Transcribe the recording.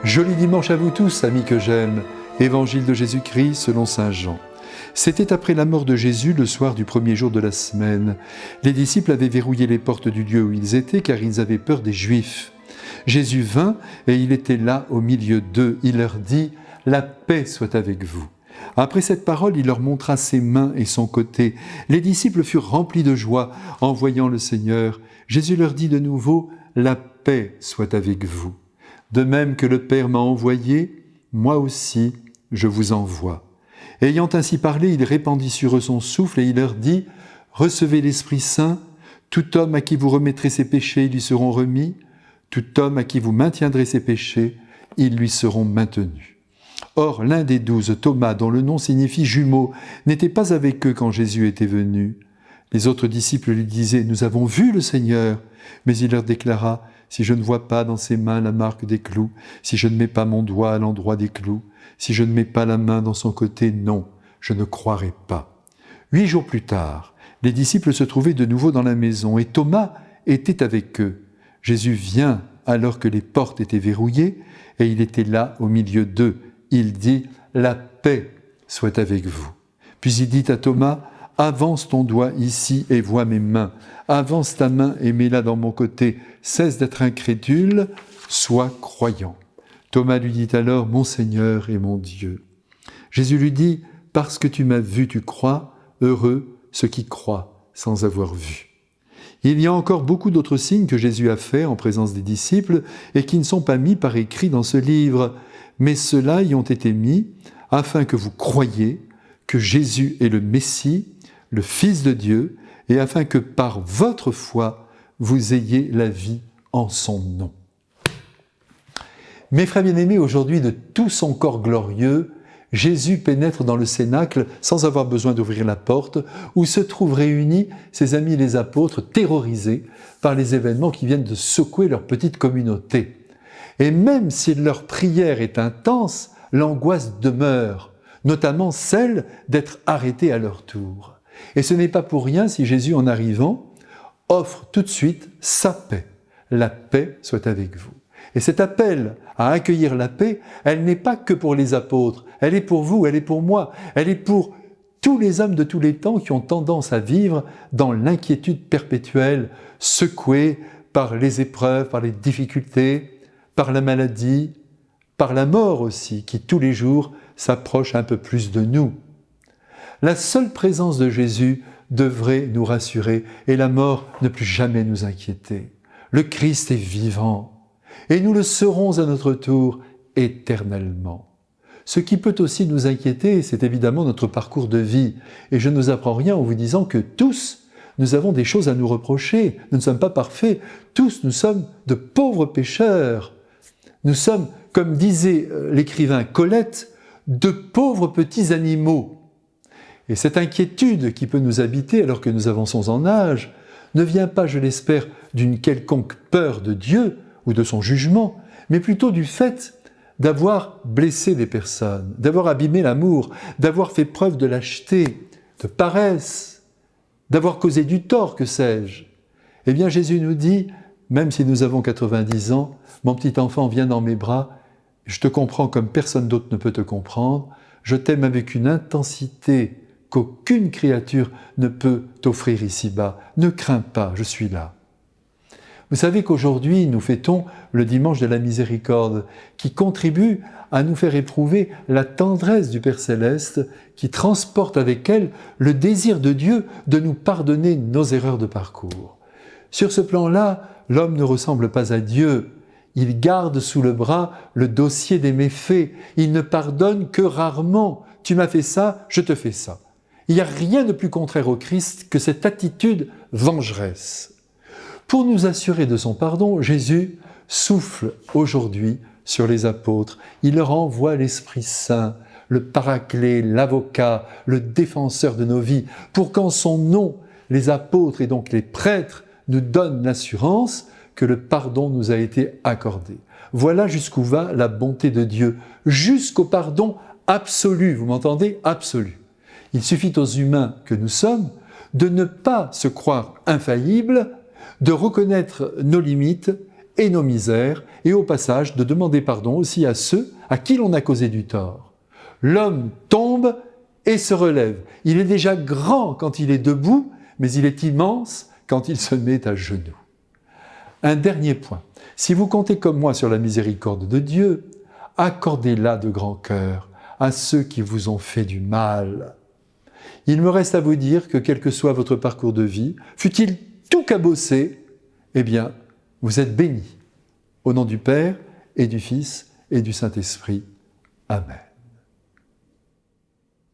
Joli dimanche à vous tous, amis que j'aime. Évangile de Jésus-Christ selon saint Jean. C'était après la mort de Jésus, le soir du premier jour de la semaine. Les disciples avaient verrouillé les portes du lieu où ils étaient, car ils avaient peur des Juifs. Jésus vint, et il était là au milieu d'eux. Il leur dit « La paix soit avec vous ». Après cette parole, il leur montra ses mains et son côté. Les disciples furent remplis de joie en voyant le Seigneur. Jésus leur dit de nouveau « La paix soit avec vous ». De même que le Père m'a envoyé, moi aussi je vous envoie. Ayant ainsi parlé, il répandit sur eux son souffle et il leur dit « Recevez l'Esprit Saint, tout homme à qui vous remettrez ses péchés, lui seront remis, tout homme à qui vous maintiendrez ses péchés, ils lui seront maintenus. » Or, l'un des 12, Thomas, dont le nom signifie jumeau, n'était pas avec eux quand Jésus était venu. Les autres disciples lui disaient « Nous avons vu le Seigneur !» Mais il leur déclara « Si je ne vois pas dans ses mains la marque des clous, si je ne mets pas mon doigt à l'endroit des clous, si je ne mets pas la main dans son côté, non, je ne croirai pas. » 8 jours plus tard, les disciples se trouvaient de nouveau dans la maison et Thomas était avec eux. Jésus vient alors que les portes étaient verrouillées et il était là au milieu d'eux. Il dit « La paix soit avec vous ». Puis il dit à Thomas « Avance ton doigt ici et vois mes mains. Avance ta main et mets-la dans mon côté. Cesse d'être incrédule, sois croyant. » Thomas lui dit alors « Mon Seigneur et mon Dieu ». Jésus lui dit « Parce que tu m'as vu, tu crois, heureux ceux qui croient sans avoir vu. » Il y a encore beaucoup d'autres signes que Jésus a faits en présence des disciples et qui ne sont pas mis par écrit dans ce livre, mais ceux-là y ont été mis afin que vous croyiez que Jésus est le Messie, le Fils de Dieu, et afin que par votre foi, vous ayez la vie en son nom. Mes frères bien-aimés, aujourd'hui, de tout son corps glorieux, Jésus pénètre dans le cénacle sans avoir besoin d'ouvrir la porte, où se trouvent réunis ses amis les apôtres, terrorisés par les événements qui viennent de secouer leur petite communauté. Et même si leur prière est intense, l'angoisse demeure, notamment celle d'être arrêtés à leur tour. Et ce n'est pas pour rien si Jésus, en arrivant, offre tout de suite sa paix. La paix soit avec vous. Et cet appel à accueillir la paix, elle n'est pas que pour les apôtres, elle est pour vous, elle est pour moi, elle est pour tous les hommes de tous les temps qui ont tendance à vivre dans l'inquiétude perpétuelle, secoués par les épreuves, par les difficultés, par la maladie, par la mort aussi, qui tous les jours s'approche un peu plus de nous. La seule présence de Jésus devrait nous rassurer et la mort ne plus jamais nous inquiéter. Le Christ est vivant et nous le serons à notre tour éternellement. Ce qui peut aussi nous inquiéter, c'est évidemment notre parcours de vie. Et je ne vous apprends rien en vous disant que tous, nous avons des choses à nous reprocher. Nous ne sommes pas parfaits. Tous, nous sommes de pauvres pécheurs. Nous sommes, comme disait l'écrivain Colette, de pauvres petits animaux. Et cette inquiétude qui peut nous habiter alors que nous avançons en âge ne vient pas, je l'espère, d'une quelconque peur de Dieu ou de son jugement, mais plutôt du fait d'avoir blessé des personnes, d'avoir abîmé l'amour, d'avoir fait preuve de lâcheté, de paresse, d'avoir causé du tort, que sais-je. Eh bien, Jésus nous dit, même si nous avons 90 ans, mon petit enfant, viens dans mes bras, je te comprends comme personne d'autre ne peut te comprendre, je t'aime avec une intensité qu'aucune créature ne peut t'offrir ici-bas. Ne crains pas, je suis là. Vous savez qu'aujourd'hui, nous fêtons le dimanche de la miséricorde, qui contribue à nous faire éprouver la tendresse du Père Céleste, qui transporte avec elle le désir de Dieu de nous pardonner nos erreurs de parcours. Sur ce plan-là, l'homme ne ressemble pas à Dieu. Il garde sous le bras le dossier des méfaits. Il ne pardonne que rarement. Tu m'as fait ça, je te fais ça. Il n'y a rien de plus contraire au Christ que cette attitude vengeresse. Pour nous assurer de son pardon, Jésus souffle aujourd'hui sur les apôtres. Il leur envoie l'Esprit Saint, le Paraclet, l'Avocat, le défenseur de nos vies, pour qu'en son nom, les apôtres et donc les prêtres nous donnent l'assurance que le pardon nous a été accordé. Voilà jusqu'où va la bonté de Dieu, jusqu'au pardon absolu, vous m'entendez? Absolu. Il suffit aux humains que nous sommes de ne pas se croire infaillibles, de reconnaître nos limites et nos misères, et au passage de demander pardon aussi à ceux à qui l'on a causé du tort. L'homme tombe et se relève. Il est déjà grand quand il est debout, mais il est immense quand il se met à genoux. Un dernier point. Si vous comptez comme moi sur la miséricorde de Dieu, accordez-la de grand cœur à ceux qui vous ont fait du mal. Il me reste à vous dire que quel que soit votre parcours de vie, fût-il tout cabossé, eh bien, vous êtes bénis. Au nom du Père et du Fils et du Saint-Esprit. Amen.